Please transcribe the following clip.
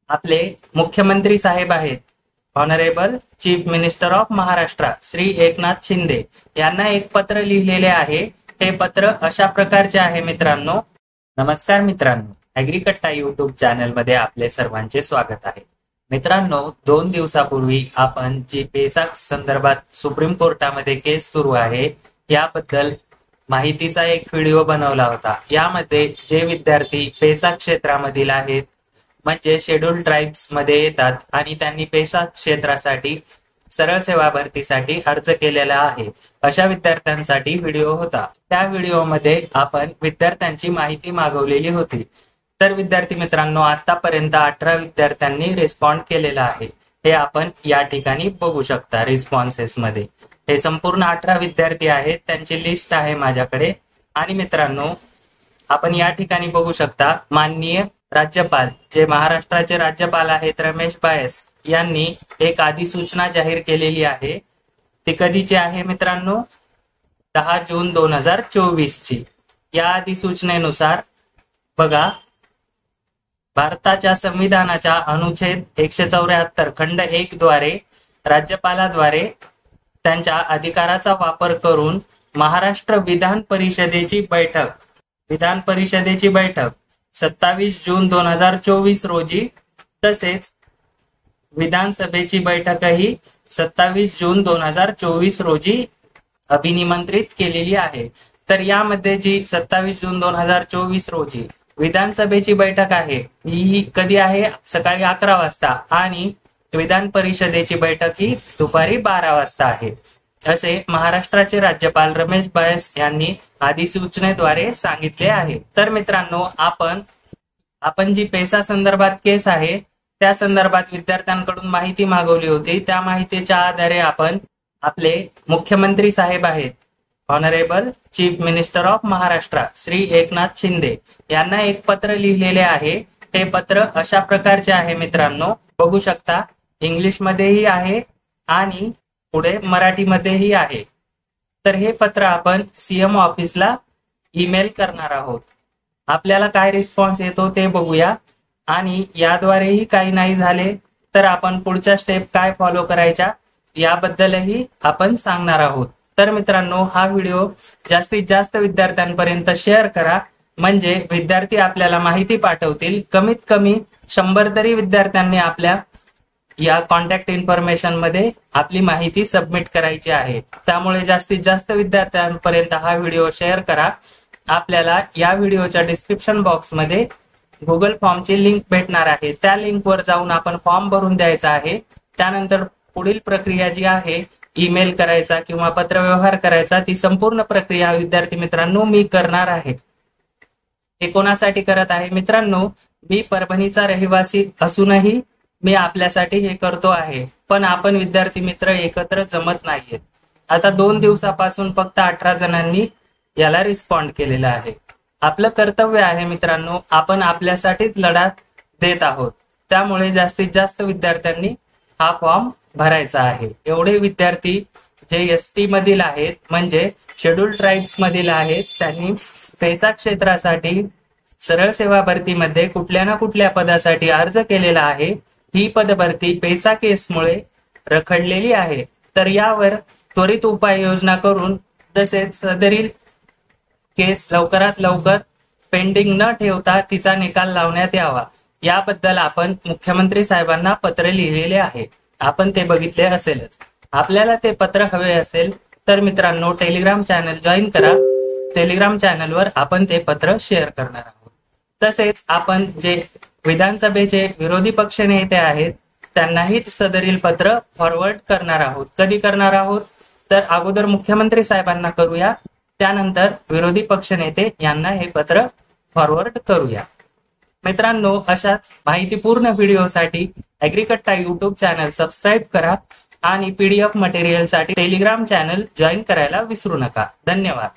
आपले मुख्यमंत्री साहेब आहेत honourable chief minister of Maharashtra Shri Eknath Shinde यांना एक पत्र लिहिलेले आहे। हे पत्र अशा प्रकारचे आहे मित्रांनो। नमस्कार मित्रांनो, ॲग्रीकट्टा यूट्यूब चॅनल मध्ये आपले सर्वांचे स्वागत आहे। मित्रांनो, 2 दिवसापूर्वी आपण जी पेसा संदर्भात सुप्रीम कोर्टामध्ये केस सुरू आहे याबद्दल माहितीचा एक व्हिडिओ बनवला होता। यामध्ये जे विद्यार्थी पेसा क्षेत्रामधील आहेत म्हणजे शेड्यूल ट्राइब्स मध्ये येतात आणि त्यांनी पेसा क्षेत्रासाठी सरळ सेवा भरतीसाठी अर्ज केलेला आहे अशा विद्यार्थ्यांसाठी व्हिडिओ होता। त्या व्हिडिओमध्ये आपण विद्यार्थ्यांची माहिती मागवलेली होती। तर विद्यार्थी मित्रांनो, आतापर्यंत 18 विद्यार्थ्यांनी रिस्पॉन्ड केलेला आहे। हे आपण या ठिकाणी बघू शकता रिस्पॉन्सेस मध्ये। हे संपूर्ण 18 विद्यार्थी आहेत, त्यांची लिस्ट आहे माझ्याकडे। आणि मित्रांनो, आपण या ठिकाणी बघू शकता माननीय राज्यपाल जे महाराष्ट्राचे राज्यपाल आहेत रमेश बायस यांनी एक अधिसूचना जाहीर केलेली आहे। ती कधीची आहे मित्रांनो? 10 जून 2024 ची। या अधिसूचनेनुसार बघा, भारताच्या संविधानाच्या अनुच्छेद 174 खंड 1 द्वारे राज्यपालाद्वारे त्यांच्या अधिकाराचा वापर करून महाराष्ट्र विधान परिषदेची बैठक 27 जून 2024 रोजी तसेच विधानसभेची बैठकही 27 जून 2024 रोजी अभिनिमंत्रित केलेली आहे। तर यामध्ये जी 27 जून 2024 रोजी विधानसभेची बैठक आहे ही कधी आहे? सकाळी 11 वाजता आणि विधान परिषदेची बैठक ही दुपारी 12 वाजता आहे असे महाराष्ट्राचे राज्यपाल रमेश बायस यांनी अधिसूचनेद्वारे सांगितले आहे। तर मित्रांनो, आपण जी पेसा संदर्भात केस आहे त्या संदर्भात विद्यार्थ्यांकडून माहिती मागवली होती। त्या माहितीच्या आधारे आपण आपले मुख्यमंत्री साहेब आहेत honourable chief minister of Maharashtra Shri Eknath Shinde यांना एक पत्र लिहिलेले आहे। हे पत्र अशा प्रकारचे आहे मित्रांनो, बघू शकता। इंग्लिश मध्येही आहे आणि पुढे मराठीमध्येही आहे। तर हे पत्र आपण सीएम ऑफिसला ईमेल करणार आहोत। आपल्याला काय रिस्पॉन्स येतो ते बघूया आणि याद्वारेही काही नाही झाले तर आपण पुढच्या स्टेप काय फॉलो करायच्या याबद्दलही आपण सांगणार आहोत। तर मित्रांनो, हा व्हिडिओ जास्तीत जास्त विद्यार्थ्यांपर्यंत शेअर करा, म्हणजे विद्यार्थी आपल्याला माहिती पाठवतील। कमीत कमी 100 तरी विद्यार्थ्यांनी आपल्या या कॉन्टॅक्ट इन्फॉर्मेशन मध्ये आपली माहिती सबमिट करायची आहे। त्यामुळे जास्तीत जास्त विद्यार्थ्यांपर्यंत हा व्हिडिओ शेअर करा। आपल्याला या व्हिडिओच्या डिस्क्रिप्शन बॉक्स मध्ये गुगल फॉर्मची लिंक भेटणार आहे। त्या लिंकवर जाऊन आपण फॉर्म भरून द्यायचा आहे। त्यानंतर पुढील प्रक्रिया जी आहे ईमेल करायचा किंवा पत्रव्यवहार करायचा, ती संपूर्ण प्रक्रिया विद्यार्थी मित्रांनो मी करणार आहे। हे कोणासाठी करत आहे मित्रांनो? मी परभणीचा रहिवासी असूनही मी आपल्यासाठी हे करतो आहे, पण आपण विद्यार्थी मित्र एकत्र जमत नाहीयेत। आता 2 दिवसापासून फक्त 18 जणांनी याला रिस्पॉन्ड केलेला आहे। आपलं कर्तव्य आहे मित्रांनो, आपण आपल्यासाठीच लढा देत आहोत। त्यामुळे जास्तीत जास्त विद्यार्थ्यांनी हा फॉर्म भरायचा आहे। एवढे विद्यार्थी जे एसटी मधील आहेत म्हणजे शेड्यूल ट्राइब्स मधील आहेत, त्यांनी पेसा क्षेत्रासाठी सरळ सेवा भरतीमध्ये कुठल्या ना कुठल्या पदासाठी अर्ज केलेला आहे। ही पदभरती पेसा केसमुळे रखडलेली आहे। तर यावर त्वरित उपाययोजना करून तसेच सदरील केस लवकरात लवकर पेंडिंग न ठेवता तिचा निकाल लावण्यात यावा याबद्दल आपण मुख्यमंत्री साहेबांना पत्र लिहिलेले आहे। आपण ते बघितले असेलच। आपल्याला ते पत्र हवे असेल तर मित्रांनो टेलिग्राम चॅनल जॉईन करा। टेलिग्राम चॅनलवर आपण ते पत्र शेअर करणार आहोत। तसेच आपण जे विधानसभेचे विरोधी पक्ष नेते आहेत त्यांनाही सदरील पत्र फॉरवर्ड करणार आहोत। कधी करणार आहोत? तर अगोदर मुख्यमंत्री साहेबांना करूया, त्यानंतर विरोधी पक्ष नेते यांना हे पत्र फॉरवर्ड करूया। मित्रांनो, अशाच माहितीपूर्ण व्हिडिओसाठी ॲग्रीकट्टा यूट्यूब चॅनल सबस्क्राईब करा आणि PDF मटेरियलसाठी टेलिग्राम चॅनल जॉईन करायला विसरू नका। धन्यवाद।